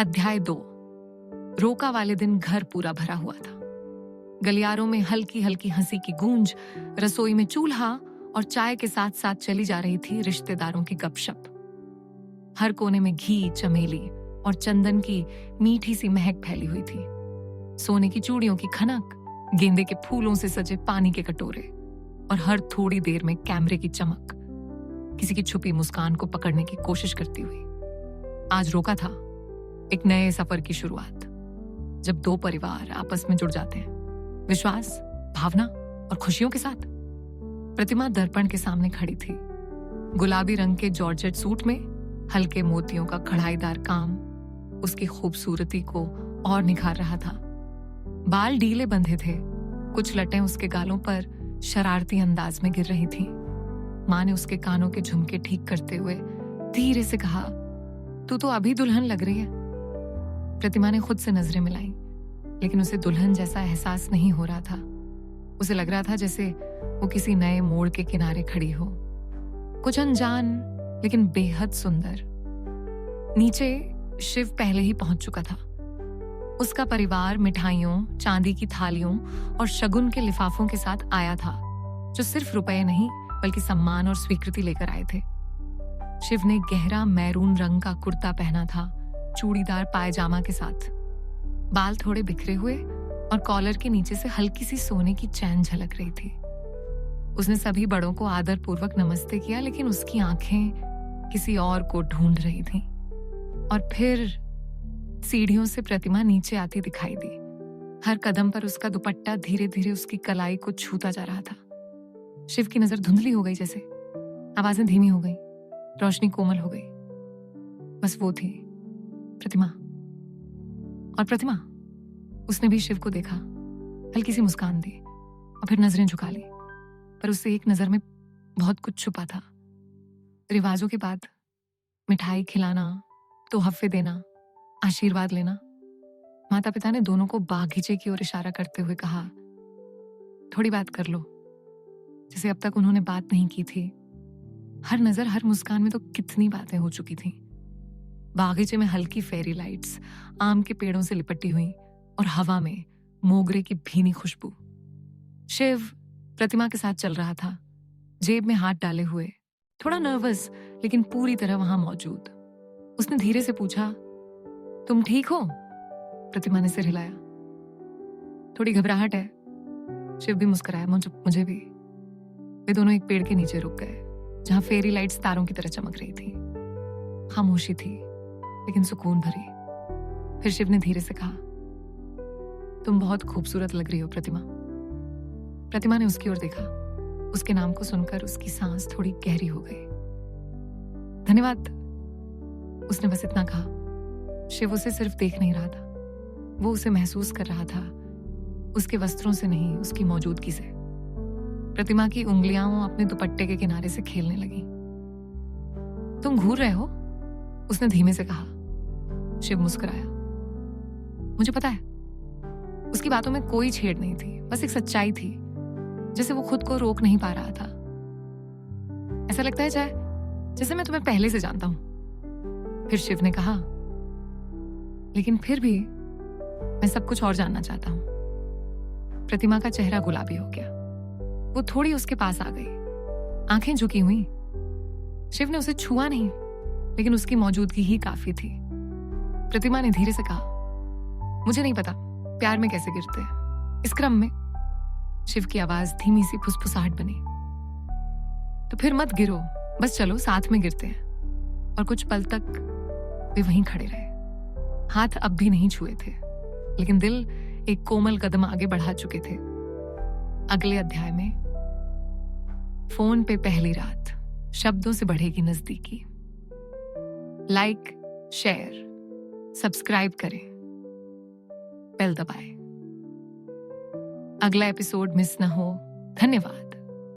अध्याय 2। रोका वाले दिन घर पूरा भरा हुआ था। गलियारों में हल्की हल्की हंसी की गूंज, रसोई में चूल्हा और चाय के साथ साथ चली जा रही थी रिश्तेदारों की गपशप। हर कोने में घी, चमेली और चंदन की मीठी सी महक फैली हुई थी। सोने की चूड़ियों की खनक, गेंदे के फूलों से सजे पानी के कटोरे और हर थोड़ी देर में कैमरे की चमक किसी की छुपी मुस्कान को पकड़ने की कोशिश करती हुई। आज रोका था एक नए सफर की शुरुआत, जब दो परिवार आपस में जुड़ जाते हैं, विश्वास, भावना और खुशियों के साथ। प्रतिमा दर्पण के सामने खड़ी थी। गुलाबी रंग के जॉर्जेट सूट में हल्के मोतियों का कढ़ाईदार काम उसकी खूबसूरती को और निखार रहा था। बाल ढीले बंधे थे, कुछ लटें उसके गालों पर शरारती अंदाज में गिर रही थीं। माँ ने उसके कानों के झुमके ठीक करते हुए धीरे से कहा, तू तो अभी दुल्हन लग रही है। प्रतिमा ने खुद से नजरें मिलाई, लेकिन उसे दुल्हन जैसा एहसास नहीं हो रहा था। उसे लग रहा था जैसे वो किसी नए मोड़ के किनारे खड़ी हो, कुछ अनजान लेकिन बेहद सुंदर। नीचे शिव पहले ही पहुंच चुका था। उसका परिवार मिठाइयों, चांदी की थालियों और शगुन के लिफाफों के साथ आया था, जो सिर्फ रुपए नहीं बल्कि सम्मान और स्वीकृति लेकर आए थे। शिव ने गहरा मैरून रंग का कुर्ता पहना था, चूड़ीदार पायजामा के साथ। बाल थोड़े बिखरे हुए और कॉलर के नीचे से हल्की सी सोने की चैन झलक रही थी। उसने सभी बड़ों को आदरपूर्वक नमस्ते किया, लेकिन उसकी आंखें किसी और को ढूंढ रही थीं। और फिर सीढ़ियों से प्रतिमा नीचे आती दिखाई दी। हर कदम पर उसका दुपट्टा धीरे धीरे उसकी कलाई को छूता जा रहा था। शिव की नजर धुंधली हो गई, जैसे आवाजें धीमी हो गई, रोशनी कोमल हो गई। बस वो थी प्रतिमा। और प्रतिमा, उसने भी शिव को देखा, हल्की सी मुस्कान दी और फिर नजरें झुका ली। पर उससे एक नजर में बहुत कुछ छुपा था। रिवाजों के बाद मिठाई खिलाना, तोहफे देना, आशीर्वाद लेना। माता पिता ने दोनों को बागीचे की ओर इशारा करते हुए कहा, थोड़ी बात कर लो, जैसे अब तक उन्होंने बात नहीं की थी। हर नजर, हर मुस्कान में तो कितनी बातें हो चुकी थीं। बागीचे में हल्की फेरी लाइट्स आम के पेड़ों से लिपटी हुई और हवा में मोगरे की भीनी खुशबू। शिव प्रतिमा के साथ चल रहा था, जेब में हाथ डाले हुए, थोड़ा नर्वस लेकिन पूरी तरह वहां मौजूद। उसने धीरे से पूछा, तुम ठीक हो? प्रतिमा ने सिर हिलाया। थोड़ी घबराहट है। शिव भी मुस्कुराया, मुझे भी। वे दोनों एक पेड़ के नीचे रुक गए, जहां फेरी लाइट्स तारों की तरह चमक रही थी। खामोशी थी लेकिन सुकून भरी। फिर शिव ने धीरे से कहा, तुम बहुत खूबसूरत लग रही हो प्रतिमा। प्रतिमा ने उसकी ओर देखा। उसके नाम को सुनकर उसकी सांस थोड़ी गहरी हो गई। धन्यवाद, उसने बस इतना कहा। शिव उसे सिर्फ देख नहीं रहा था, वो उसे महसूस कर रहा था, उसके वस्त्रों से नहीं, उसकी मौजूदगी से। प्रतिमा की उंगलियां अपने दुपट्टे के किनारे से खेलने लगी। तुम घूर रहे हो? उसने धीमे से कहा। शिव मुस्कुराया। मुझे पता है। उसकी बातों में कोई छेड़ नहीं थी, बस एक सच्चाई थी, जैसे वो खुद को रोक नहीं पा रहा था। ऐसा लगता है जैसे मैं तुम्हें पहले से जानता हूं। फिर शिव ने कहा, लेकिन फिर भी मैं सब कुछ और जानना चाहता हूं। प्रतिमा का चेहरा गुलाबी हो गया। वो थोड़ी उसके पास आ गई, आंखें झुकी हुई। शिव ने उसे छुआ नहीं, लेकिन उसकी मौजूदगी ही काफी थी। प्रतिमा ने धीरे से कहा, मुझे नहीं पता प्यार में कैसे गिरते हैं। इस क्रम में शिव की आवाज धीमी सी फुसफुसाहट बनी। तो फिर मत गिरो, बस चलो साथ में गिरते हैं। और कुछ पल तक वे वहीं खड़े रहे। हाथ अब भी नहीं छुए थे, लेकिन दिल एक कोमल कदम आगे बढ़ा चुके थे। अगले अध्याय में फोन पे पहली रात शब्दों से बढ़ेगी नजदीकी। लाइक, शेयर, सब्सक्राइब करें, बेल दबाएं। अगला एपिसोड मिस ना हो। धन्यवाद।